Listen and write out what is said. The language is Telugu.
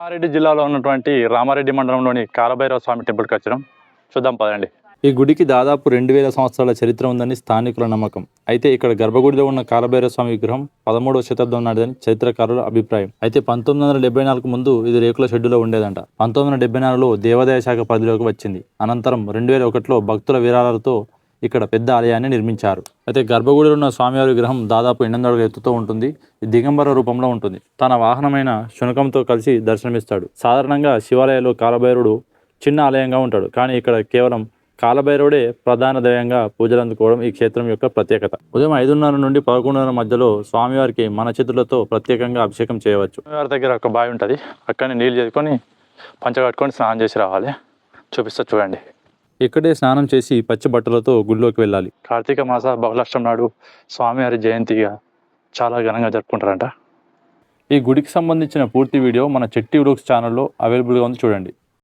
రంగారెడ్డి జిల్లాలో ఉన్నటువంటి రామారెడ్డి మండలంలోని కాలభైరవ స్వామి టెంపుల్కి వచ్చాం. చూద్దాం పదండి. ఈ గుడికి దాదాపు 2000 సంవత్సరాల చరిత్ర ఉందని స్థానికుల నమ్మకం. అయితే ఇక్కడ గర్భగుడిలో ఉన్న కాలభైరవ స్వామి విగ్రహం 13వ శతాబ్దం నాటిదని చరిత్రకారుల అభిప్రాయం. అయితే 1974 ముందు ఇది రేకుల షెడ్డులో ఉండేదంట. 1974లో దేవాదాయ శాఖ పరిధిలోకి వచ్చింది. అనంతరం 2001లో భక్తుల విరాళాలతో ఇక్కడ పెద్ద ఆలయాన్ని నిర్మించారు. అయితే గర్భగుడిలో ఉన్న స్వామివారి విగ్రహం దాదాపు 8 అడుగుల ఎత్తుతో ఉంటుంది. దిగంబర రూపంలో ఉంటుంది. తన వాహనమైన శునకంతో కలిసి దర్శనమిస్తాడు. సాధారణంగా శివాలయాల్లో కాలభైరవుడు చిన్న ఆలయంగా ఉంటాడు. కానీ ఇక్కడ కేవలం కాలభైరవుడే ప్రధాన దైవంగా పూజలు అందుకోవడం ఈ క్షేత్రం యొక్క ప్రత్యేకత. ఉదయం 5:30 నుండి 11:30 మధ్యలో స్వామివారికి మన చేతులతో ప్రత్యేకంగా అభిషేకం చేయవచ్చు. స్వామివారి దగ్గర ఒక బావి ఉంటుంది. అక్కడనే నీళ్ళు చేసుకొని పంచగట్టుకొని స్నానం చేసి రావాలి. చూపిస్తా చూడండి. ఇక్కడే స్నానం చేసి పచ్చి బట్టలతో గుడిలోకి వెళ్ళాలి. కార్తీక మాస బహుళాష్టమి నాడు స్వామివారి జయంతిగా చాలా ఘనంగా జరుపుకుంటారంట. ఈ గుడికి సంబంధించిన పూర్తి వీడియో మన చెట్టి వ్లాగ్స్ ఛానల్లో అవైలబుల్గా ఉంది, చూడండి.